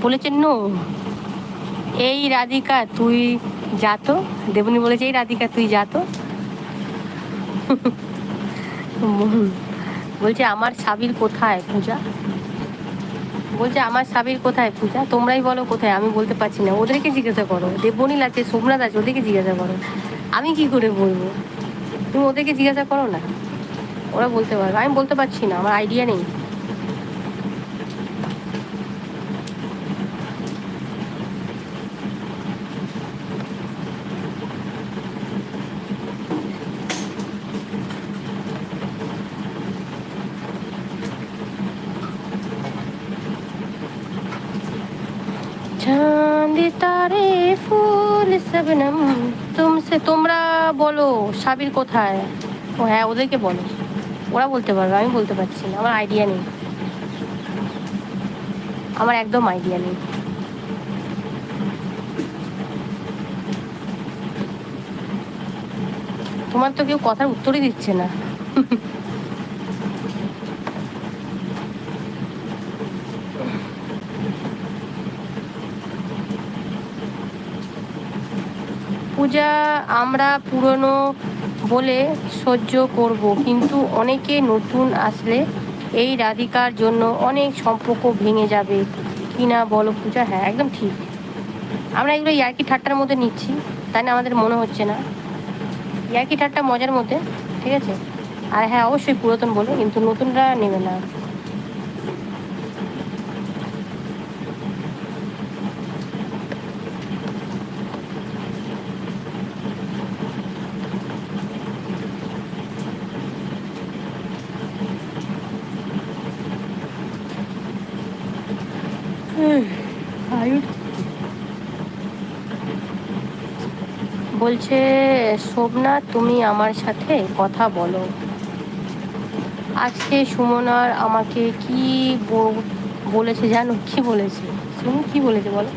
বলেছে নো। এই রাধিকা তুই যা তো। দেবনী বলেছে এই রাধিকা তুই যা তো। বলছে আমার সাবির কোথায় পূজা। বলছে আমার সাবির কোথায় পূজা, তোমরাই বলো কোথায়, আমি বলতে পারছি না, ওদেরকে জিজ্ঞাসা করো। দেবনীল আছে, সোমনাথ আছে, ওদেরকে জিজ্ঞাসা করো, আমি কি করে বলবো। তুমি ওদেরকে জিজ্ঞাসা করো না, ওরা বলতে পারবে, আমি বলতে পারছি না, আমার আইডিয়া নেই। चांद तारे ফুল শবনম তুমসে। তোমরা বলো সাবির কোথায়। ও হ্যাঁ, ওদেরকে বলো, ওরা বলতে পারবে, আমি বলতে পারছি না, আমার আইডিয়া নেই, আমার একদম আইডিয়া নেই। তোমার তো কেউ কথার উত্তরই দিচ্ছে না। পূজা আমরা পুরনো বলে সহ্য করব, কিন্তু অনেকে নতুন আসলে এই রাধিকার জন্য অনেক সম্পর্ক ভেঙে যাবে কি না বলো পূজা। হ্যাঁ একদম ঠিক, আমরা এগুলো ইয়ার্কি ঠাট্টার মধ্যে নিচ্ছি, তাই না, আমাদের মনে হচ্ছে না ইয়ার্কি ঠাট্টা মজার মধ্যে, ঠিক আছে। আর হ্যাঁ অবশ্যই পুরাতন বলে, কিন্তু নতুনরা নেবে না। বলছে শোভনা তুমি আমার সাথে কথা বলো। আজকে সুমনার আমাকে কি বলেছে জানো, কি বলেছে, শুনুন কি বলেছে বলো।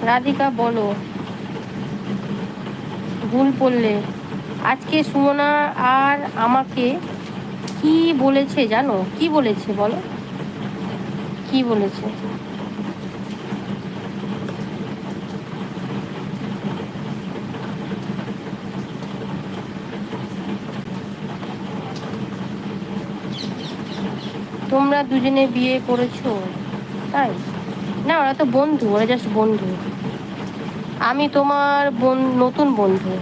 রাধিকা বলো, ভুল পড়লে। আজকে সুমনা আর আমাকে কি বলেছে জানো, কি বলেছে বলো, কি বলেছে। তোমরা দুজনে বিয়ে করেছো তাই না, ওরা তো বন্ধু, ওরা জাস্ট বন্ধু, আমি তোমার নতুন বন্ধু।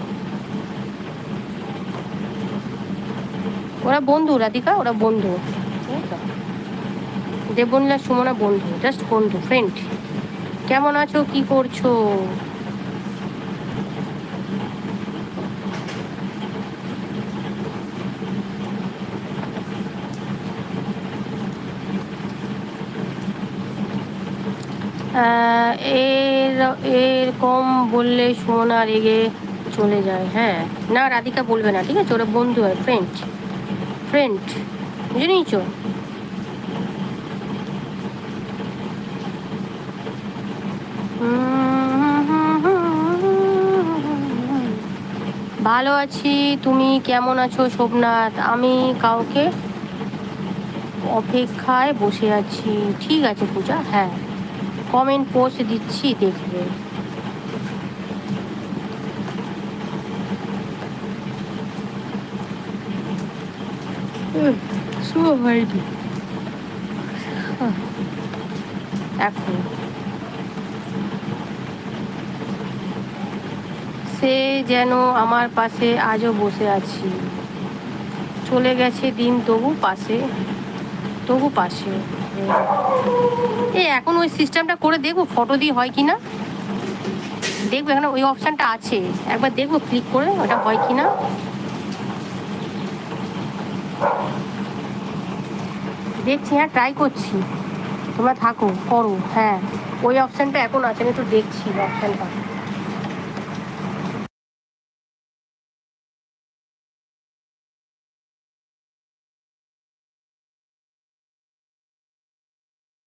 ওরা বন্ধু রাধিকা, ওরা বন্ধু, দেবনীলা সুমনা বন্ধু, জাস্ট বন্ধু, ফ্রেন্ড। কেমন আছো, কি করছো। এর এরকম বললে সুমনা রেগে চলে যায়। হ্যাঁ না রাধিকা বলবে না, ঠিক আছে, ওরা বন্ধু হয়, ফ্রেন্ড, ফ্রেন্ড, বুঝে নিয়েছো। ভালো আছি, তুমি কেমন আছো শোভনাথ। আমি কাউকে অপেক্ষায় বসে আছি। ঠিক আছে পূজা, হ্যাঁ কমেন্ট পোস্ট দিচ্ছি, দেখবে। শুভ হয়নি এখন, সে যেন আমার পাশে আজও বসে আছি, চলে গেছে দিন তবু পাশে, তবু পাশে। এখন ওই সিস্টেমটা করে দেখবো ফটো দিয়ে হয় কি না, দেখবো এখানে ওই অপশানটা আছে, একবার দেখবো ক্লিক করে ওটা হয় কি না। দেখছি, হ্যাঁ ট্রাই করছি, তোমরা থাকো করো, হ্যাঁ ওই অপশানটা এখন আছে, আমি একটু দেখছি অপশানটা।